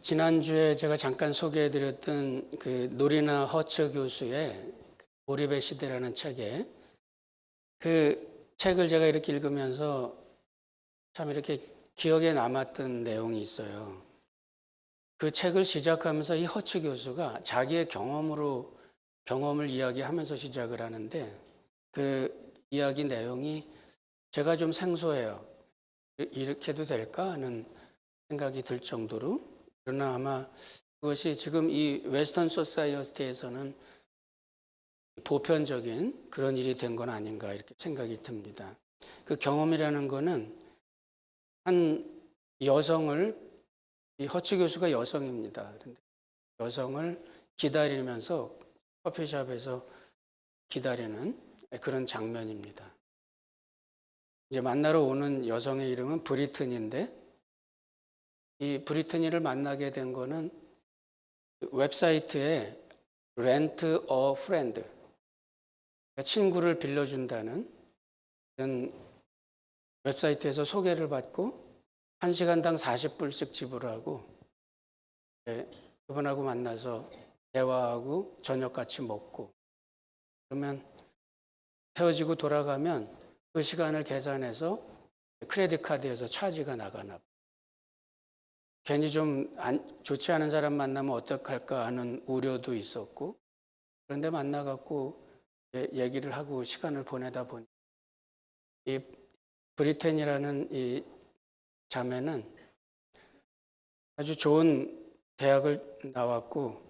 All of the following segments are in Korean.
지난주에 제가 잠깐 소개해드렸던 그 노리나 허츠 교수의 몰입의 시대라는 책에 그 책을 제가 이렇게 읽으면서 참 이렇게 기억에 남았던 내용이 있어요. 그 책을 시작하면서 이 허츠 교수가 자기의 경험을 이야기하면서 시작을 하는데 그 이야기 내용이 제가 좀 생소해요. 이렇게 해도 될까 하는 생각이 들 정도로, 그러나 아마 그것이 지금 이 웨스턴 소사이어티에서는 보편적인 그런 일이 된 건 아닌가 이렇게 생각이 듭니다. 그 경험이라는 거는 한 여성을, 이 허츠 교수가 여성입니다. 그런데 여성을 기다리면서 커피숍에서 기다리는 그런 장면입니다. 이제 만나러 오는 여성의 이름은 브리트니인데, 이 브리트니를 만나게 된 거는 웹사이트에 Rent a Friend, 친구를 빌려준다는 그런 웹사이트에서 소개를 받고 1시간당 40불씩 지불하고 그분하고 만나서 대화하고 저녁 같이 먹고, 그러면 헤어지고 돌아가면 그 시간을 계산해서 크레딧 카드에서 차지가 나가나 봐요. 괜히 좀 좋지 않은 사람 만나면 어떡할까 하는 우려도 있었고, 그런데 만나갖고 얘기를 하고 시간을 보내다 보니 이 브리텐이라는 이 자매는 아주 좋은 대학을 나왔고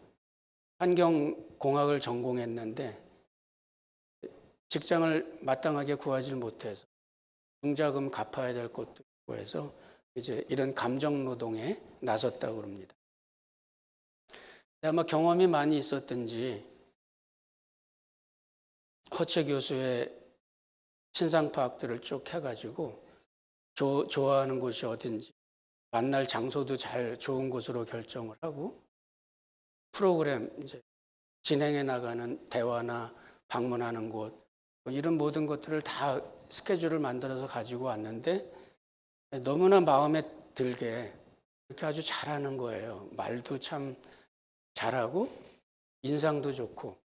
환경공학을 전공했는데 직장을 마땅하게 구하지 못해서 융자금 갚아야 될 것도 있고 해서 이제 이런 감정 노동에 나섰다고 합니다. 아마 경험이 많이 있었든지 허츠 교수의 신상 파악들을 쭉 해가지고 좋아하는 곳이 어딘지, 만날 장소도 잘 좋은 곳으로 결정을 하고 프로그램 이제 진행해 나가는 대화나 방문하는 곳, 이런 모든 것들을 다 스케줄을 만들어서 가지고 왔는데 너무나 마음에 들게 이렇게 아주 잘하는 거예요. 말도 참 잘하고 인상도 좋고,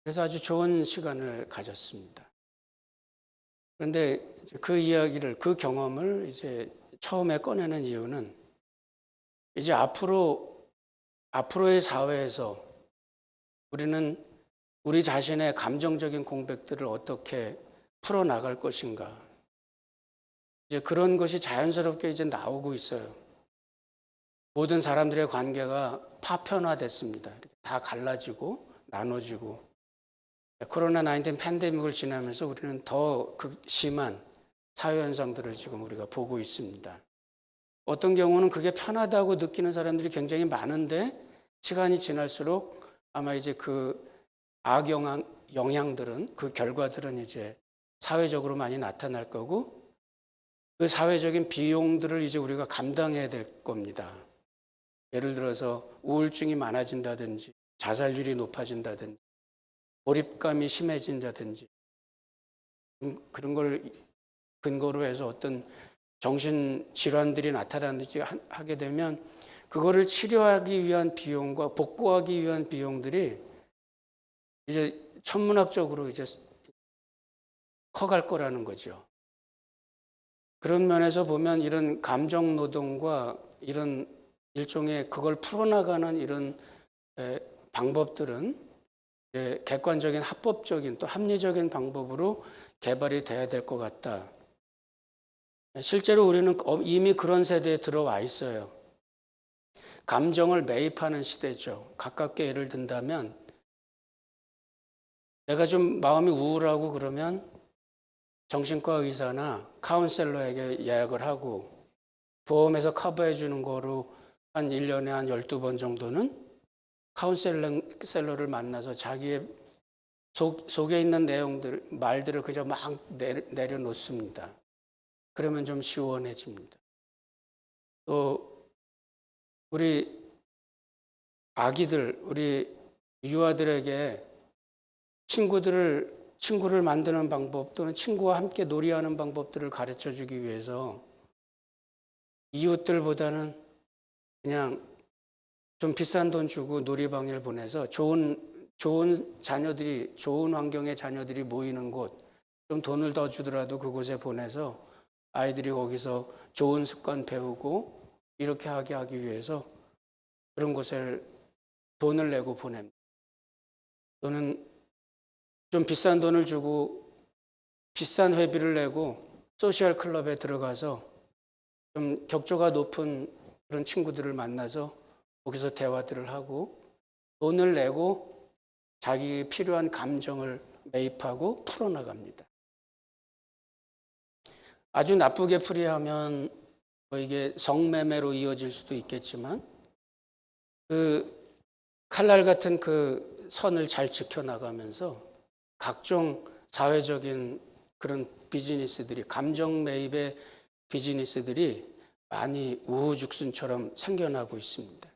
그래서 아주 좋은 시간을 가졌습니다. 그런데 그 이야기를, 그 경험을 이제 처음에 꺼내는 이유는 이제 앞으로의 사회에서 우리는 우리 자신의 감정적인 공백들을 어떻게 풀어나갈 것인가, 이제 그런 것이 자연스럽게 이제 나오고 있어요. 모든 사람들의 관계가 파편화됐습니다. 이렇게 다 갈라지고 나눠지고, 코로나19 팬데믹을 지나면서 우리는 더 심한 사회현상들을 지금 우리가 보고 있습니다. 어떤 경우는 그게 편하다고 느끼는 사람들이 굉장히 많은데 시간이 지날수록 아마 이제 그 영향들은, 그 결과들은 이제 사회적으로 많이 나타날 거고, 그 사회적인 비용들을 이제 우리가 감당해야 될 겁니다. 예를 들어서 우울증이 많아진다든지 자살률이 높아진다든지 몰입감이 심해진다든지 그런 걸 근거로 해서 어떤 정신질환들이 나타나든지 하게 되면 그거를 치료하기 위한 비용과 복구하기 위한 비용들이 이제 천문학적으로 이제 커갈 거라는 거죠. 그런 면에서 보면 이런 감정 노동과 이런 일종의 그걸 풀어나가는 이런 방법들은 객관적인 합법적인 또 합리적인 방법으로 개발이 돼야 될 것 같다. 실제로 우리는 이미 그런 세대에 들어와 있어요. 감정을 매입하는 시대죠. 가깝게 예를 든다면 내가 좀 마음이 우울하고 그러면 정신과 의사나 카운셀러에게 예약을 하고 보험에서 커버해 주는 거로 한 1년에 한 12번 정도는 카운셀러를 만나서 자기의 속에 있는 내용들, 말들을 그저 막 내려놓습니다. 그러면 좀 시원해집니다. 또 우리 아기들, 우리 유아들에게 친구를 만드는 방법 또는 친구와 함께 놀이하는 방법들을 가르쳐 주기 위해서 이웃들보다는 그냥 좀 비싼 돈 주고 놀이방을 보내서 좋은 자녀들이, 좋은 환경의 자녀들이 모이는 곳, 좀 돈을 더 주더라도 그곳에 보내서 아이들이 거기서 좋은 습관 배우고 이렇게 하기 위해서 그런 곳에 돈을 내고 보냅니다. 또는 좀 비싼 돈을 주고 비싼 회비를 내고 소셜 클럽에 들어가서 좀 격조가 높은 그런 친구들을 만나서 거기서 대화들을 하고 돈을 내고 자기에 필요한 감정을 매입하고 풀어나갑니다. 아주 나쁘게 풀이하면 뭐 이게 성매매로 이어질 수도 있겠지만 그 칼날 같은 그 선을 잘 지켜나가면서 각종 사회적인 그런 비즈니스들이, 감정 매입의 비즈니스들이 많이 우후죽순처럼 생겨나고 있습니다.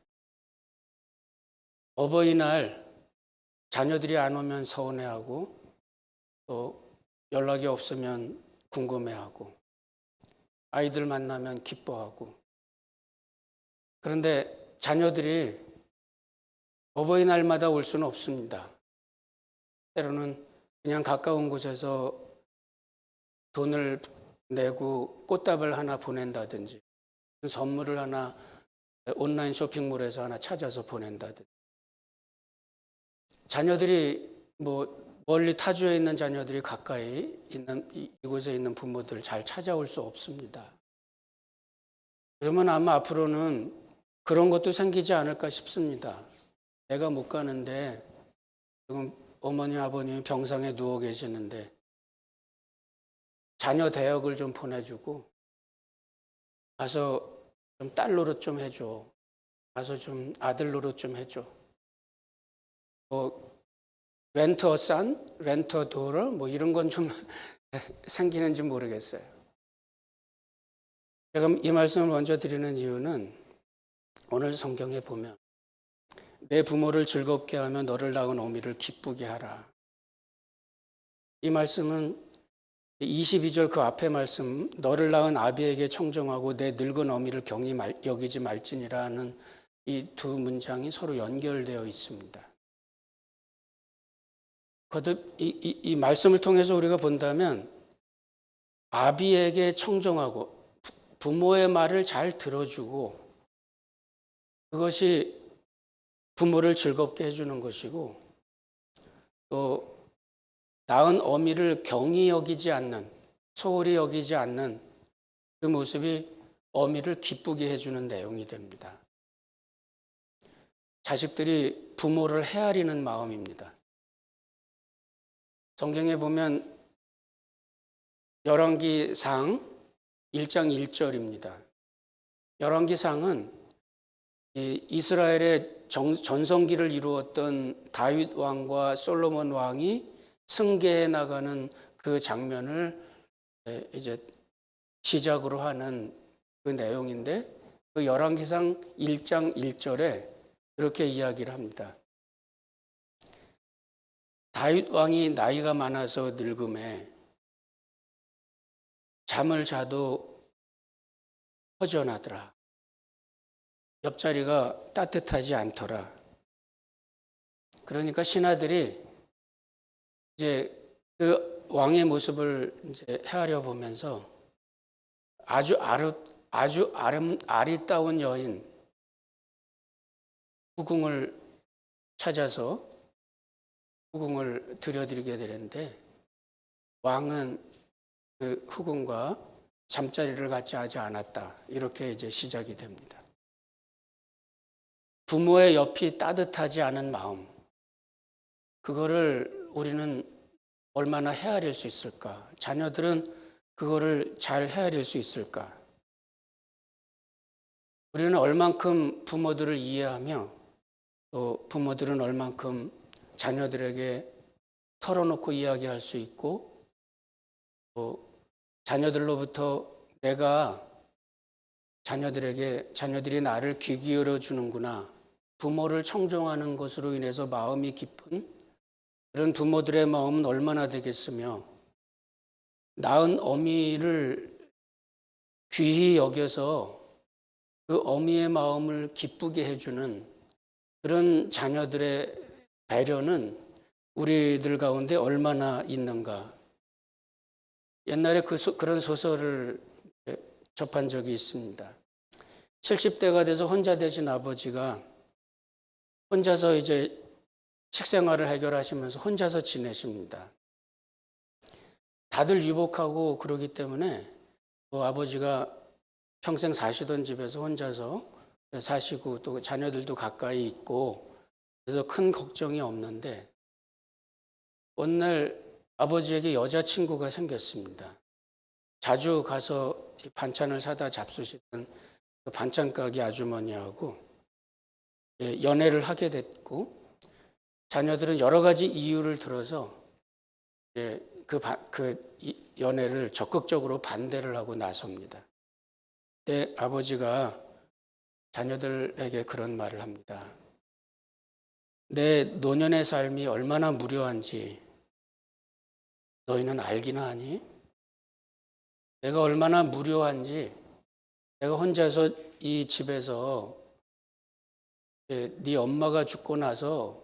어버이날 자녀들이 안 오면 서운해하고 또 연락이 없으면 궁금해하고 아이들 만나면 기뻐하고, 그런데 자녀들이 어버이날마다 올 수는 없습니다. 때로는 그냥 가까운 곳에서 돈을 내고 꽃다발 하나 보낸다든지 선물을 하나 온라인 쇼핑몰에서 하나 찾아서 보낸다든지, 자녀들이 뭐 멀리 타주에 있는 자녀들이 가까이 있는 이곳에 있는 부모들 잘 찾아올 수 없습니다. 그러면 아마 앞으로는 그런 것도 생기지 않을까 싶습니다. 내가 못 가는데 지금 어머니 아버님이 병상에 누워 계시는데 자녀 대역을 좀 보내주고 가서 좀 딸 노릇 좀 해줘, 가서 좀 아들 노릇 좀 해줘, 뭐 렌터 산, 렌터 도러 뭐 이런 건 좀 생기는지 모르겠어요. 제가 이 말씀을 먼저 드리는 이유는 오늘 성경에 보면 내 부모를 즐겁게 하며 너를 낳은 어미를 기쁘게 하라. 이 말씀은 22절 그 앞에 말씀, 너를 낳은 아비에게 청정하고 내 늙은 어미를 경히 여기지 말지니라는 이 두 문장이 서로 연결되어 있습니다. 거듭 이 말씀을 통해서 우리가 본다면 아비에게 청정하고 부모의 말을 잘 들어주고 그것이 부모를 즐겁게 해주는 것이고, 또 낳은 어미를 경히 여기지 않는, 소홀히 여기지 않는 그 모습이 어미를 기쁘게 해주는 내용이 됩니다. 자식들이 부모를 헤아리는 마음입니다. 성경에 보면 열왕기상 1장 1절입니다. 열왕기상은 이스라엘의 전성기를 이루었던 다윗 왕과 솔로몬 왕이 승계해 나가는 그 장면을 이제 시작으로 하는 그 내용인데, 그 열왕기상 1장 1절에 이렇게 이야기를 합니다. 다윗 왕이 나이가 많아서 늙음에 잠을 자도 허전하더라. 옆자리가 따뜻하지 않더라. 그러니까 신하들이 이제 그 왕의 모습을 이제 헤아려 보면서 아주 아리따운 여인 후궁을 찾아서 후궁을 들여드리게 되는데, 왕은 그 후궁과 잠자리를 같이 하지 않았다. 이렇게 이제 시작이 됩니다. 부모의 옆이 따뜻하지 않은 마음, 그거를 우리는 얼마나 헤아릴 수 있을까? 자녀들은 그거를 잘 헤아릴 수 있을까? 우리는 얼만큼 부모들을 이해하며 또 부모들은 얼만큼 자녀들에게 털어놓고 이야기할 수 있고, 또 자녀들로부터 내가 자녀들이 나를 귀 기울여 주는구나, 부모를 청정하는 것으로 인해서 마음이 깊은 그런 부모들의 마음은 얼마나 되겠으며, 낳은 어미를 귀히 여겨서 그 어미의 마음을 기쁘게 해주는 그런 자녀들의 배려는 우리들 가운데 얼마나 있는가. 옛날에 그런 소설을 접한 적이 있습니다. 70대가 돼서 혼자 되신 아버지가 혼자서 이제 식생활을 해결하시면서 혼자서 지내십니다. 다들 유복하고 그러기 때문에 아버지가 평생 사시던 집에서 혼자서 사시고 또 자녀들도 가까이 있고 그래서 큰 걱정이 없는데 어느 날 아버지에게 여자친구가 생겼습니다. 자주 가서 반찬을 사다 잡수시던 그 반찬 가게 아주머니하고 연애를 하게 됐고 자녀들은 여러 가지 이유를 들어서 그 연애를 적극적으로 반대를 하고 나섭니다. 그때 아버지가 자녀들에게 그런 말을 합니다. 내 노년의 삶이 얼마나 무료한지 너희는 알기나 하니? 내가 얼마나 무료한지 내가 혼자서 이 집에서 네 엄마가 죽고 나서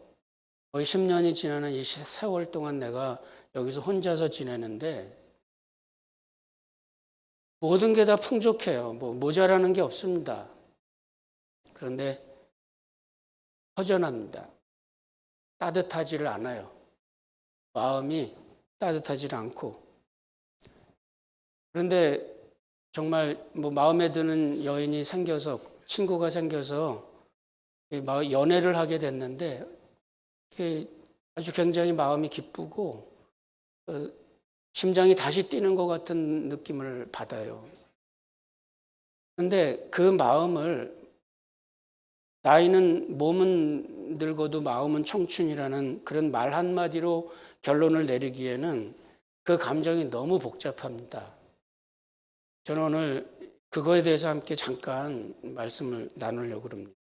거의 10년이 지나는 이 세월 동안 내가 여기서 혼자서 지내는데 모든 게 다 풍족해요. 모자라는 게 없습니다. 그런데 허전합니다. 따뜻하지를 않아요. 마음이 따뜻하지 않고. 그런데 정말 마음에 드는 여인이 생겨서 친구가 생겨서 연애를 하게 됐는데 아주 굉장히 마음이 기쁘고 심장이 다시 뛰는 것 같은 느낌을 받아요. 그런데 그 마음을 나이는 몸은 늙어도 마음은 청춘이라는 그런 말 한마디로 결론을 내리기에는 그 감정이 너무 복잡합니다. 저는 오늘 그거에 대해서 함께 잠깐 말씀을 나누려고 합니다.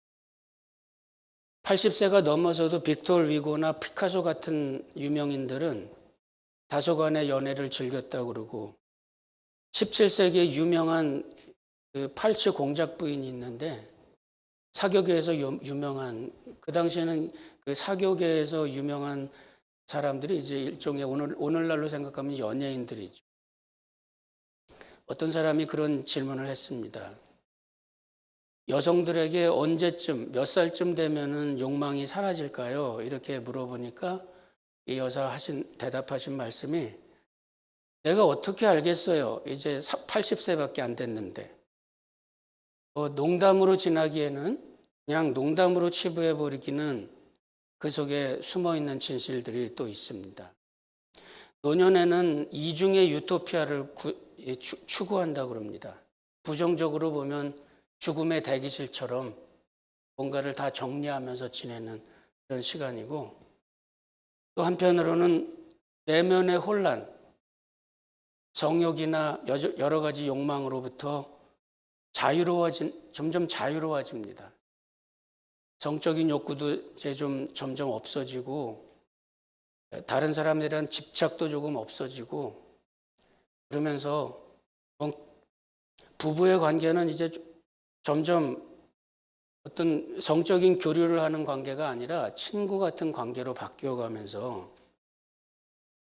80세가 넘어서도 빅토르 위고나 피카소 같은 유명인들은 다소간의 연애를 즐겼다고 그러고 17세기에 유명한 그 팔찌 공작 부인이 있는데 사교계에서 유명한 그 당시에는 그 사교계에서 유명한 사람들이 이제 일종의 오늘날로 생각하면 연예인들이죠. 어떤 사람이 그런 질문을 했습니다. 여성들에게 언제쯤 몇 살쯤 되면은 욕망이 사라질까요? 이렇게 물어보니까 이 여사 대답하신 말씀이 내가 어떻게 알겠어요? 이제 80세밖에 안 됐는데. 농담으로 지나기에는 그냥 농담으로 치부해버리기는 그 속에 숨어있는 진실들이 또 있습니다. 노년에는 이중의 유토피아를 추구한다고 합니다. 부정적으로 보면 죽음의 대기실처럼 뭔가를 다 정리하면서 지내는 그런 시간이고 또 한편으로는 내면의 혼란, 성욕이나 여러 가지 욕망으로부터 점점 자유로워집니다. 성적인 욕구도 이제 점점 없어지고 다른 사람에 대한 집착도 조금 없어지고 그러면서 부부의 관계는 이제 점점 어떤 성적인 교류를 하는 관계가 아니라 친구 같은 관계로 바뀌어가면서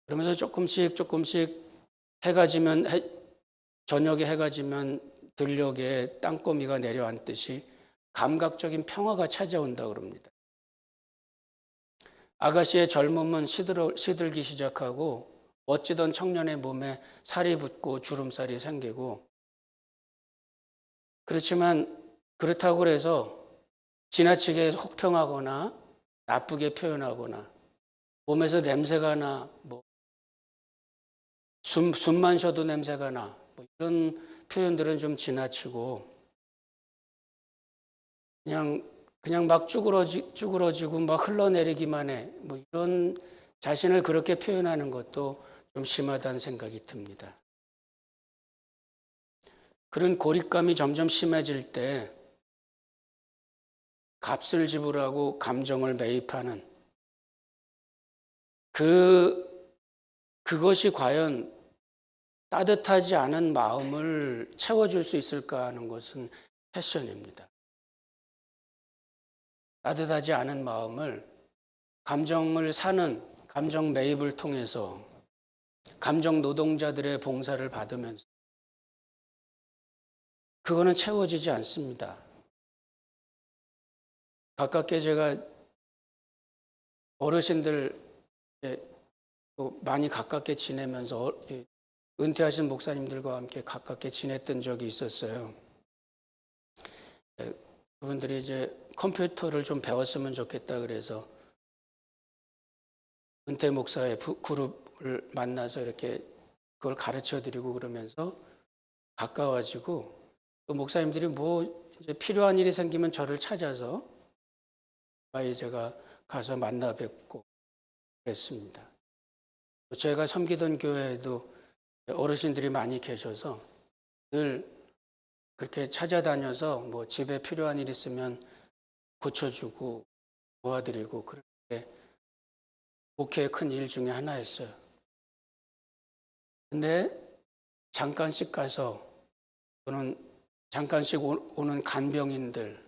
그러면서 조금씩 해가 지면 저녁에 해가 지면 들녘에 땅거미가 내려앉듯이 감각적인 평화가 찾아온다고 합니다. 아가씨의 젊음은 시들기 시작하고 멋지던 청년의 몸에 살이 붙고 주름살이 생기고 그렇지만 그렇다고 해서 지나치게 혹평하거나 나쁘게 표현하거나 몸에서 냄새가 나 숨만 쉬어도 냄새가 나 이런 표현들은 좀 지나치고 그냥 막 쭈그러지고 막 흘러내리기만 해 이런 자신을 그렇게 표현하는 것도 좀 심하다는 생각이 듭니다. 그런 고립감이 점점 심해질 때 값을 지불하고 감정을 매입하는 그것이 과연 따뜻하지 않은 마음을 채워줄 수 있을까 하는 것은 패션입니다. 따뜻하지 않은 마음을 감정을 사는 감정 매입을 통해서 감정 노동자들의 봉사를 받으면서 그거는 채워지지 않습니다. 가깝게 제가 어르신들 또 많이 가깝게 지내면서 은퇴하신 목사님들과 함께 가깝게 지냈던 적이 있었어요. 그분들이 이제 컴퓨터를 좀 배웠으면 좋겠다 그래서 은퇴 목사의 그룹을 만나서 이렇게 그걸 가르쳐 드리고 그러면서 가까워지고 또 목사님들이 뭐 이제 필요한 일이 생기면 저를 찾아서 제가 가서 만나 뵙고 그랬습니다. 제가 섬기던 교회에도 어르신들이 많이 계셔서 늘 그렇게 찾아다녀서 뭐 집에 필요한 일 있으면 고쳐주고 도와드리고 그렇게 목회의 큰 일 중에 하나였어요. 근데 잠깐씩 가서 또는 잠깐씩 오는 간병인들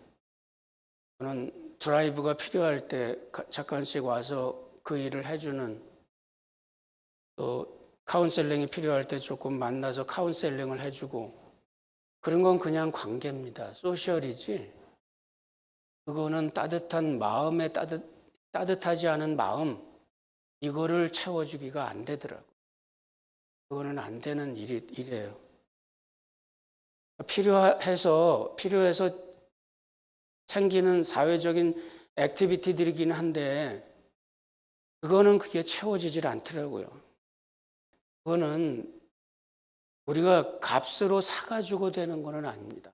또는 드라이브가 필요할 때 잠깐씩 와서 그 일을 해주는 또 카운셀링이 필요할 때 조금 만나서 카운셀링을 해주고 그런 건 그냥 관계입니다. 소셜이지 그거는 따뜻한 마음에 따뜻하지 않은 마음 이거를 채워주기가 안 되더라고요. 그거는 안 되는 일이에요. 필요해서 생기는 사회적인 액티비티들이긴 한데 그거는 그게 채워지질 않더라고요. 그거는 우리가 값으로 사가지고 되는 거는 아닙니다.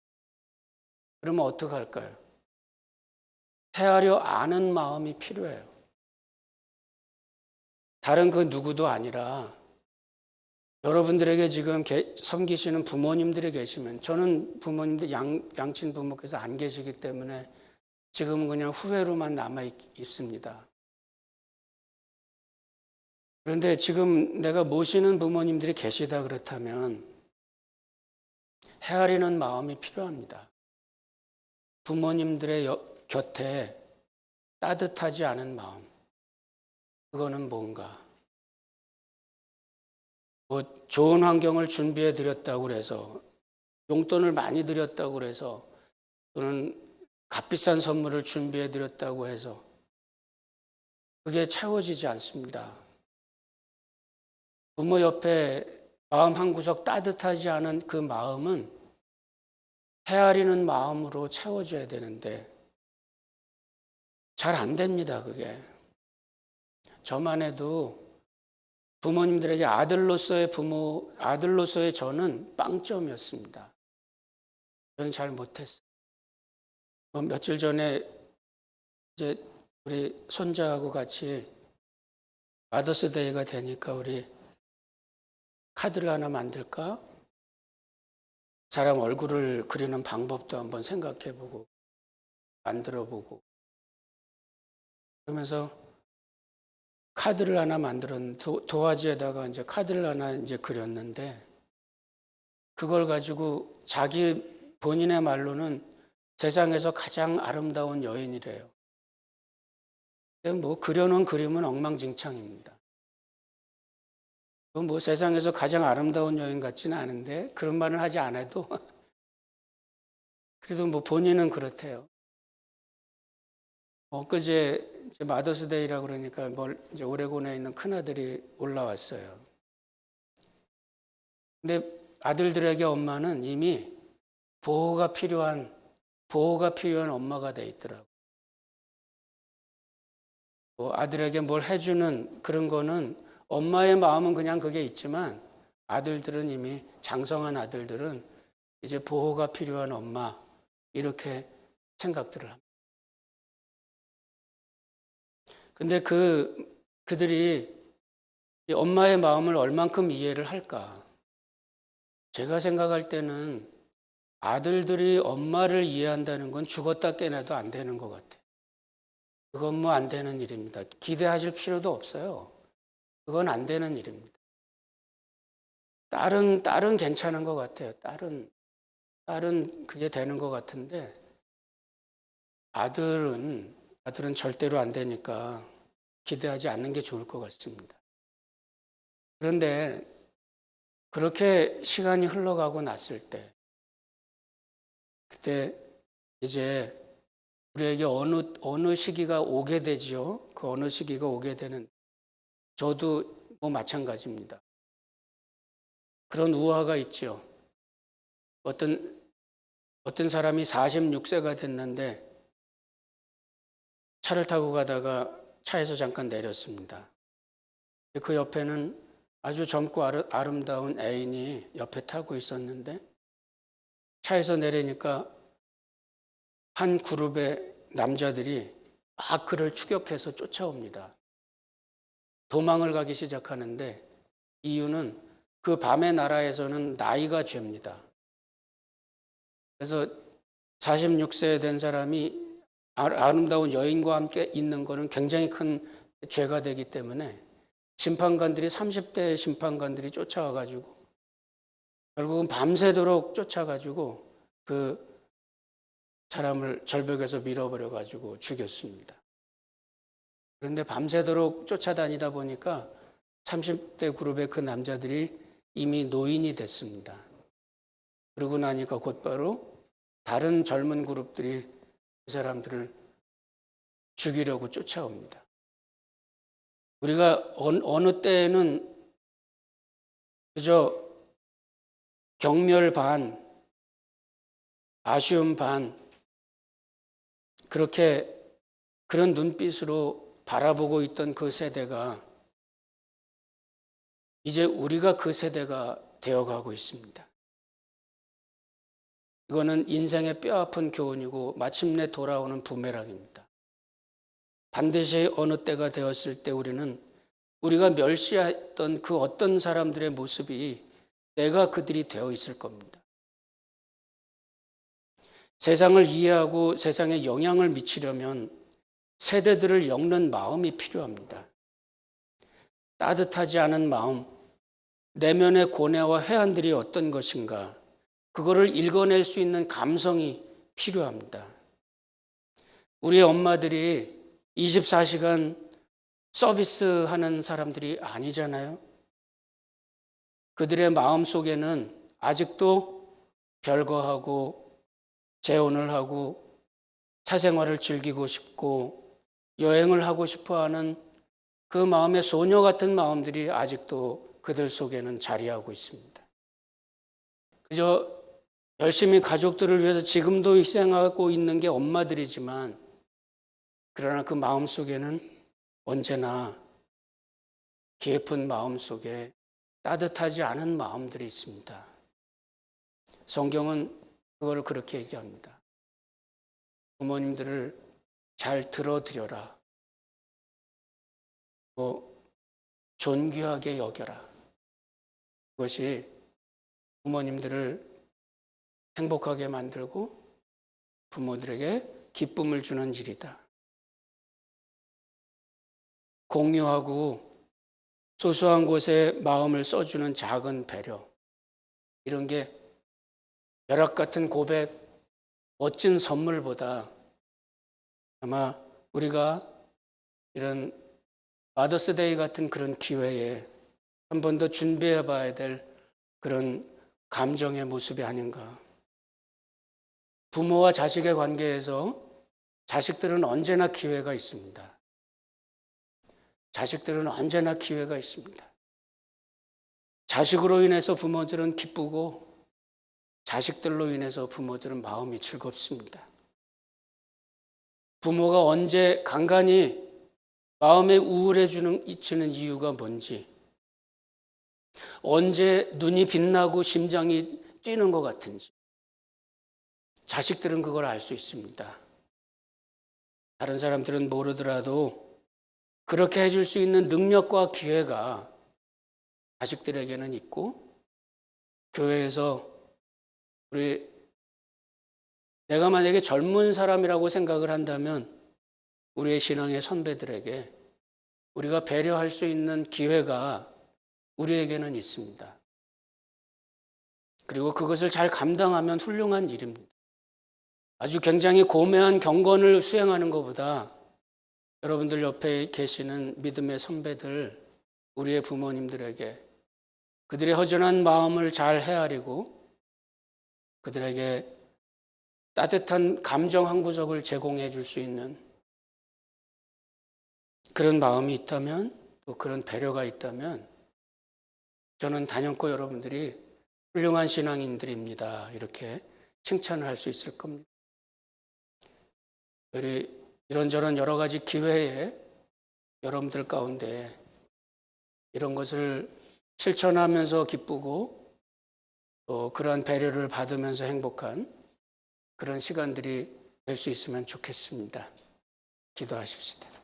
그러면 어떡할까요? 헤아려 아는 마음이 필요해요. 다른 그 누구도 아니라 여러분들에게 지금 섬기시는 부모님들이 계시면 저는 부모님들 양친 부모께서 안 계시기 때문에 지금은 그냥 후회로만 남아 있습니다. 그런데 지금 내가 모시는 부모님들이 계시다 그렇다면 헤아리는 마음이 필요합니다. 부모님들의 곁에 따뜻하지 않은 마음. 그거는 뭔가? 뭐 좋은 환경을 준비해 드렸다고 해서 용돈을 많이 드렸다고 해서 또는 값비싼 선물을 준비해 드렸다고 해서 그게 채워지지 않습니다. 부모 옆에 마음 한구석 따뜻하지 않은 그 마음은 헤아리는 마음으로 채워줘야 되는데 잘 안 됩니다, 그게. 저만 해도 부모님들에게 아들로서의 저는 빵점이었습니다. 저는 잘 못했어요. 며칠 전에 이제 우리 손자하고 같이 마더스데이가 되니까 우리 카드를 하나 만들까? 사람 얼굴을 그리는 방법도 한번 생각해보고 만들어보고 그러면서 카드를 하나 만들었는데 도화지에다가 이제 카드를 하나 이제 그렸는데 그걸 가지고 자기 본인의 말로는 세상에서 가장 아름다운 여인이래요. 뭐 그려놓은 그림은 엉망진창입니다. 뭐 세상에서 가장 아름다운 여인 같지는 않은데 그런 말을 하지 않아도 그래도 뭐 본인은 그렇대요. 엊그제 마더스데이라고 그러니까 이제 오레곤에 있는 큰아들이 올라왔어요. 근데 아들들에게 엄마는 이미 보호가 필요한 엄마가 돼 있더라고요. 아들에게 뭘 해주는 그런 거는 엄마의 마음은 그냥 그게 있지만 아들들은 이미 장성한 아들들은 이제 보호가 필요한 엄마 이렇게 생각들을 합니다. 근데 그들이 엄마의 마음을 얼만큼 이해를 할까? 제가 생각할 때는 아들들이 엄마를 이해한다는 건 죽었다 깨나도 안 되는 것 같아요. 그건 뭐 안 되는 일입니다. 기대하실 필요도 없어요. 그건 안 되는 일입니다. 딸은 괜찮은 것 같아요. 딸은 그게 되는 것 같은데 아들은 아들은 절대로 안 되니까 기대하지 않는 게 좋을 것 같습니다. 그런데 그렇게 시간이 흘러가고 났을 때, 그때 이제 우리에게 어느 시기가 오게 되죠. 그 어느 시기가 오게 되는, 저도 뭐 마찬가지입니다. 그런 우화가 있죠. 어떤 사람이 46세가 됐는데 차를 타고 가다가 차에서 잠깐 내렸습니다. 그 옆에는 아주 젊고 아름다운 애인이 옆에 타고 있었는데 차에서 내리니까 한 그룹의 남자들이 막 그를 추격해서 쫓아옵니다. 도망을 가기 시작하는데 이유는 그 밤의 나라에서는 나이가 죄입니다. 그래서 46세 된 사람이 아름다운 여인과 함께 있는 것은 굉장히 큰 죄가 되기 때문에 심판관들이 30대 심판관들이 쫓아와가지고 결국은 밤새도록 쫓아가지고 그 사람을 절벽에서 밀어버려가지고 죽였습니다. 그런데 밤새도록 쫓아다니다 보니까 30대 그룹의 그 남자들이 이미 노인이 됐습니다. 그러고 나니까 곧바로 다른 젊은 그룹들이 그 사람들을 죽이려고 쫓아옵니다. 우리가 어느 때에는 그저 경멸 반, 아쉬움 반, 그런 눈빛으로 바라보고 있던 그 세대가 이제 우리가 그 세대가 되어가고 있습니다. 이거는 인생의 뼈아픈 교훈이고 마침내 돌아오는 부메랑입니다. 반드시 어느 때가 되었을 때 우리가 멸시했던 그 어떤 사람들의 모습이 내가 그들이 되어 있을 겁니다. 세상을 이해하고 세상에 영향을 미치려면 세대들을 엮는 마음이 필요합니다. 따뜻하지 않은 마음, 내면의 고뇌와 회한들이 어떤 것인가, 그거를 읽어낼 수 있는 감성이 필요합니다. 우리 엄마들이 24시간 서비스하는 사람들이 아니잖아요. 그들의 마음 속에는 아직도 별거하고 재혼을 하고 사생활을 즐기고 싶고 여행을 하고 싶어하는 그 마음의 소녀 같은 마음들이 아직도 그들 속에는 자리하고 있습니다. 그저 열심히 가족들을 위해서 지금도 희생하고 있는 게 엄마들이지만 그러나 그 마음 속에는 언제나 깊은 마음 속에 따뜻하지 않은 마음들이 있습니다. 성경은 그걸 그렇게 얘기합니다. 부모님들을 잘 들어드려라. 존귀하게 여겨라. 그것이 부모님들을 행복하게 만들고 부모들에게 기쁨을 주는 일이다. 공유하고 소소한 곳에 마음을 써주는 작은 배려, 이런 게 벼락 같은 고백, 멋진 선물보다 아마 우리가 이런 마더스데이 같은 그런 기회에 한 번 더 준비해 봐야 될 그런 감정의 모습이 아닌가. 부모와 자식의 관계에서 자식들은 언제나 기회가 있습니다. 자식들은 언제나 기회가 있습니다. 자식으로 인해서 부모들은 기쁘고 자식들로 인해서 부모들은 마음이 즐겁습니다. 부모가 언제 간간히 마음에 우울해지는 이유가 뭔지, 언제 눈이 빛나고 심장이 뛰는 것 같은지 자식들은 그걸 알 수 있습니다. 다른 사람들은 모르더라도 그렇게 해줄 수 있는 능력과 기회가 자식들에게는 있고, 교회에서 내가 만약에 젊은 사람이라고 생각을 한다면 우리의 신앙의 선배들에게 우리가 배려할 수 있는 기회가 우리에게는 있습니다. 그리고 그것을 잘 감당하면 훌륭한 일입니다. 아주 굉장히 고매한 경건을 수행하는 것보다 여러분들 옆에 계시는 믿음의 선배들, 우리의 부모님들에게 그들의 허전한 마음을 잘 헤아리고 그들에게 따뜻한 감정 한 구석을 제공해 줄 수 있는 그런 마음이 있다면, 또 그런 배려가 있다면 저는 단연코 여러분들이 훌륭한 신앙인들입니다, 이렇게 칭찬을 할 수 있을 겁니다. 이런저런 여러 가지 기회에 여러분들 가운데 이런 것을 실천하면서 기쁘고 또 그러한 배려를 받으면서 행복한 그런 시간들이 될 수 있으면 좋겠습니다. 기도하십시다.